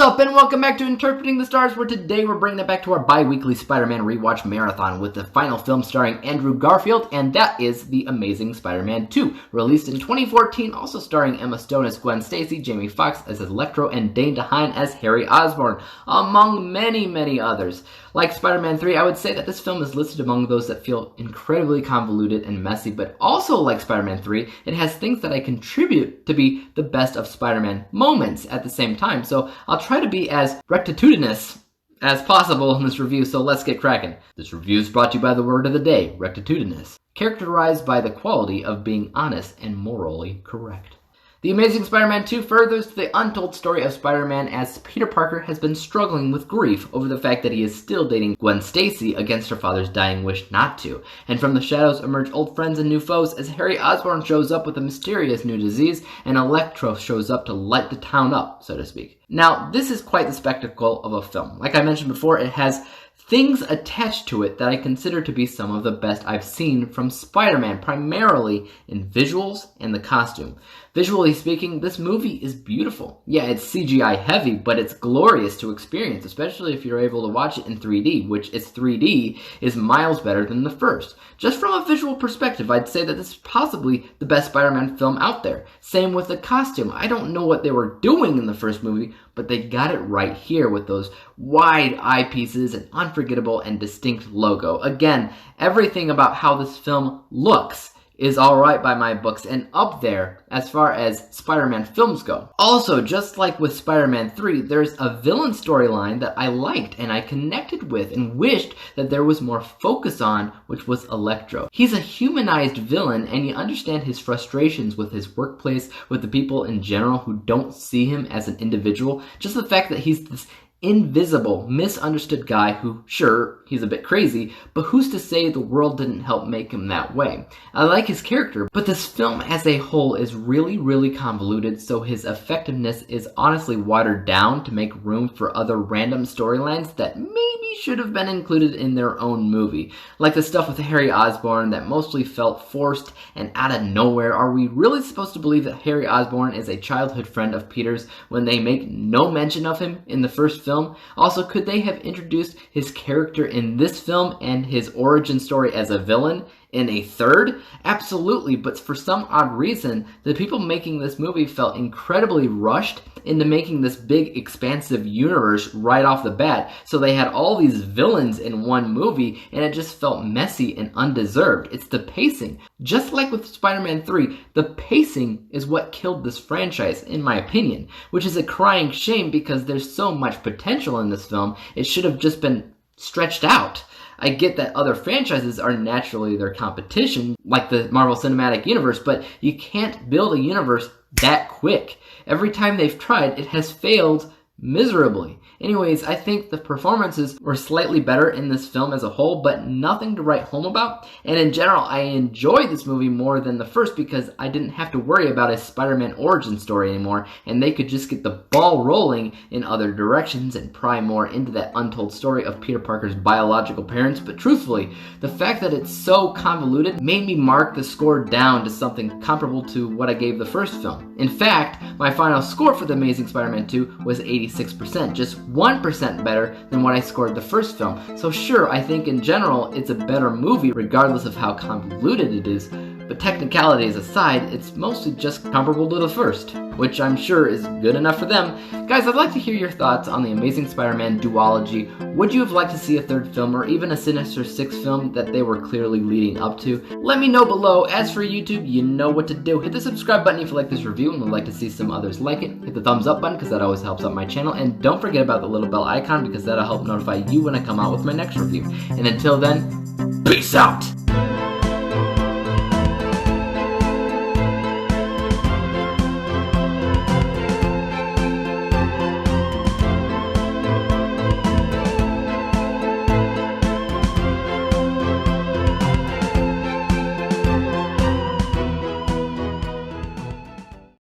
up, and welcome back to Interpreting the Stars, where today we're bringing it back to our bi-weekly Spider-Man rewatch marathon with the final film starring Andrew Garfield, and that is The Amazing Spider-Man 2, released in 2014, also starring Emma Stone as Gwen Stacy, Jamie Foxx as Electro, and Dane DeHaan as Harry Osborn, among many, many others. Like Spider-Man 3, I would say that this film is listed among those that feel incredibly convoluted and messy, but also like Spider-Man 3, it has things that I contribute to be the best of Spider-Man moments at the same time, so I'll try to be as rectitudinous as possible in this review, so let's get cracking. This review is brought to you by the word of the day, rectitudinous, characterized by the quality of being honest and morally correct. The Amazing Spider-Man 2 furthers the untold story of Spider-Man as Peter Parker has been struggling with grief over the fact that he is still dating Gwen Stacy against her father's dying wish not to. And from the shadows emerge old friends and new foes as Harry Osborn shows up with a mysterious new disease and Electro shows up to light the town up, so to speak. Now, this is quite the spectacle of a film. Like I mentioned before, it has things attached to it that I consider to be some of the best I've seen from Spider-Man, primarily in visuals and the costume. Visually speaking, this movie is beautiful. Yeah, it's CGI heavy, but it's glorious to experience, especially if you're able to watch it in 3D, which its 3D is miles better than the first. Just from a visual perspective, I'd say that this is possibly the best Spider-Man film out there. Same with the costume. I don't know what they were doing in the first movie, but they got it right here with those wide eyepieces and unforgettable and distinct logo. Again, everything about how this film looks is alright by my books and up there as far as Spider-Man films go. Also, just like with Spider-Man 3, there's a villain storyline that I liked and I connected with and wished that there was more focus on, which was Electro. He's a humanized villain and you understand his frustrations with his workplace, with the people in general who don't see him as an individual. Just the fact that he's this invisible, misunderstood guy who, sure, he's a bit crazy, but who's to say the world didn't help make him that way? I like his character, but this film as a whole is really, really convoluted, so his effectiveness is honestly watered down to make room for other random storylines that maybe should have been included in their own movie. Like the stuff with Harry Osborn that mostly felt forced and out of nowhere. Are we really supposed to believe that Harry Osborn is a childhood friend of Peter's when they make no mention of him in the first film? Also, could they have introduced his character in this film and his origin story as a villain in a third? Absolutely, but for some odd reason, the people making this movie felt incredibly rushed into making this big, expansive universe right off the bat. So they had all these villains in one movie, and it just felt messy and undeserved. It's the pacing. Just like with Spider-Man 3, the pacing is what killed this franchise, in my opinion, which is a crying shame because there's so much potential in this film. It should have just been stretched out. I get that other franchises are naturally their competition, like the Marvel Cinematic Universe, but you can't build a universe that quick. Every time they've tried, it has failed miserably. Anyways, I think the performances were slightly better in this film as a whole, but nothing to write home about. And in general, I enjoyed this movie more than the first because I didn't have to worry about a Spider-Man origin story anymore, and they could just get the ball rolling in other directions and pry more into that untold story of Peter Parker's biological parents. But truthfully, the fact that it's so convoluted made me mark the score down to something comparable to what I gave the first film. In fact, my final score for The Amazing Spider-Man 2 was 86%, just 1% better than what I scored the first film. So sure, I think in general it's a better movie regardless of how convoluted it is, but technicalities aside, it's mostly just comparable to the first, which I'm sure is good enough for them. Guys, I'd like to hear your thoughts on The Amazing Spider-Man duology. Would you have liked to see a third film or even a Sinister Six film that they were clearly leading up to? Let me know below. As for YouTube, you know what to do. Hit the subscribe button if you like this review and would like to see some others like it. Hit the thumbs up button because that always helps out my channel. And don't forget about the little bell icon because that'll help notify you when I come out with my next review. And until then, peace out!